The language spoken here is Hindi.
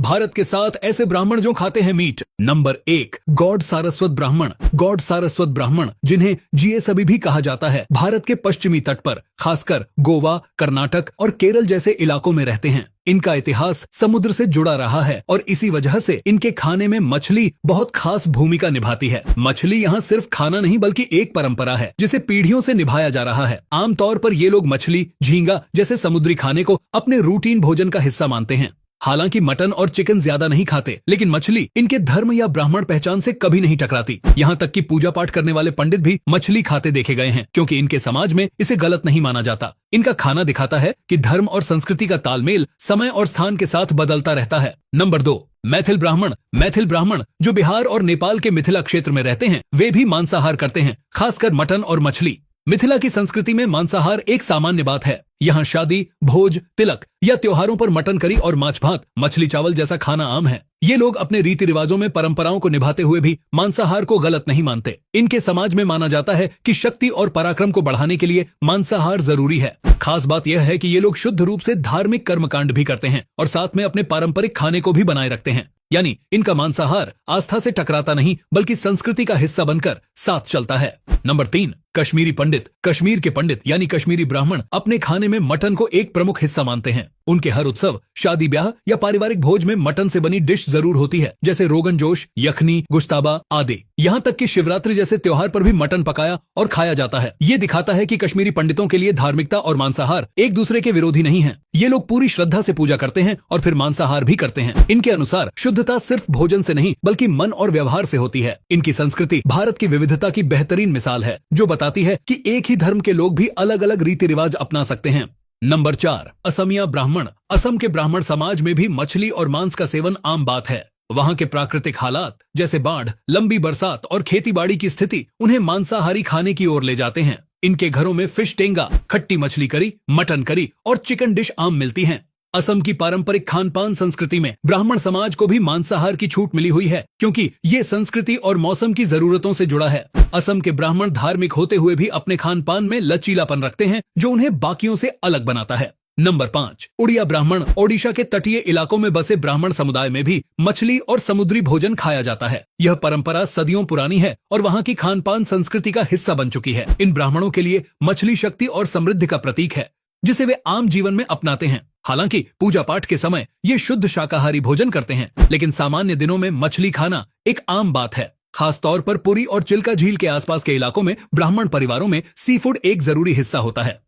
भारत के 7 ऐसे ब्राह्मण जो खाते हैं मीट। नंबर 1, गौड़ सारस्वत ब्राह्मण। गौड़ सारस्वत ब्राह्मण, जिन्हें जीएसबी भी कहा जाता है, भारत के पश्चिमी तट पर खासकर गोवा, कर्नाटक और केरल जैसे इलाकों में रहते हैं। इनका इतिहास समुद्र से जुड़ा रहा है और इसी वजह से इनके खाने में मछली बहुत खास भूमिका निभाती है। मछली यहाँ सिर्फ खाना नहीं बल्कि एक परंपरा है जिसे पीढ़ियों से निभाया जा रहा है। आमतौर पर ये लोग मछली, झींगा जैसे समुद्री खाने को अपने रूटीन भोजन का हिस्सा मानते हैं। हालांकि मटन और चिकन ज्यादा नहीं खाते, लेकिन मछली इनके धर्म या ब्राह्मण पहचान से कभी नहीं टकराती। यहाँ तक कि पूजा पाठ करने वाले पंडित भी मछली खाते देखे गए हैं, क्योंकि इनके समाज में इसे गलत नहीं माना जाता। इनका खाना दिखाता है कि धर्म और संस्कृति का तालमेल समय और स्थान के साथ बदलता रहता है। नंबर 2, मैथिल ब्राह्मण। मैथिल ब्राह्मण जो बिहार और नेपाल के मिथिला क्षेत्र में रहते हैं, वे भी मांसाहार करते हैं, खासकर मटन और मछली। मिथिला की संस्कृति में मांसाहार एक सामान्य बात है। यहाँ शादी, भोज, तिलक या त्योहारों पर मटन करी और माछ भात, मछली चावल जैसा खाना आम है। ये लोग अपने रीति रिवाजों में परंपराओं को निभाते हुए भी मांसाहार को गलत नहीं मानते। इनके समाज में माना जाता है कि शक्ति और पराक्रम को बढ़ाने के लिए मांसाहार जरूरी है। खास बात यह है कि ये लोग शुद्ध रूप से धार्मिक कर्मकांड भी करते हैं और साथ में अपने पारंपरिक खाने को भी बनाए रखते हैं। यानी इनका मांसाहार आस्था से टकराता नहीं बल्कि संस्कृति का हिस्सा बनकर साथ चलता है। नंबर 3, कश्मीरी पंडित। कश्मीर के पंडित यानी कश्मीरी ब्राह्मण अपने खाने में मटन को एक प्रमुख हिस्सा मानते हैं। उनके हर उत्सव, शादी ब्याह या पारिवारिक भोज में मटन से बनी डिश जरूर होती है, जैसे रोगन जोश, यखनी, गुश्ताबा आदि। यहाँ तक कि शिवरात्रि जैसे त्योहार पर भी मटन पकाया और खाया जाता है। ये दिखाता है कि कश्मीरी पंडितों के लिए धार्मिकता और मांसाहार एक दूसरे के विरोधी नहीं है। ये लोग पूरी श्रद्धा से पूजा करते हैं और फिर मांसाहार भी करते हैं। इनके अनुसार शुद्धता सिर्फ भोजन से नहीं बल्कि मन और व्यवहार से होती है। इनकी संस्कृति भारत की विविधता की बेहतरीन मिसाल है, जो बताती है कि एक ही धर्म के लोग भी अलग अलग रीति रिवाज अपना सकते हैं। नंबर 4, असमिया ब्राह्मण। असम के ब्राह्मण समाज में भी मछली और मांस का सेवन आम बात है। वहाँ के प्राकृतिक हालात जैसे बाढ़, लंबी बरसात और खेतीबाड़ी की स्थिति उन्हें मांसाहारी खाने की ओर ले जाते हैं। इनके घरों में फिश टेंगा, खट्टी मछली करी, मटन करी और चिकन डिश आम मिलती हैं। असम की पारंपरिक खान पान संस्कृति में ब्राह्मण समाज को भी मांसाहार की छूट मिली हुई है, क्योंकि ये संस्कृति और मौसम की जरूरतों से जुड़ा है। असम के ब्राह्मण धार्मिक होते हुए भी अपने खान पान में लचीलापन रखते हैं, जो उन्हें बाकियों से अलग बनाता है। नंबर 5, उड़िया ब्राह्मण। ओडिशा के तटीय इलाकों में बसे ब्राह्मण समुदाय में भी मछली और समुद्री भोजन खाया जाता है। यह परंपरा सदियों पुरानी है और वहाँ की खान पान संस्कृति का हिस्सा बन चुकी है। इन ब्राह्मणों के लिए मछली शक्ति और समृद्धि का प्रतीक है, जिसे वे आम जीवन में अपनाते हैं। हालांकि पूजा पाठ के समय ये शुद्ध शाकाहारी भोजन करते हैं, लेकिन सामान्य दिनों में मछली खाना एक आम बात है। खास तौर पर पुरी और चिल्का झील के आसपास के इलाकों में ब्राह्मण परिवारों में सी फूड एक जरूरी हिस्सा होता है।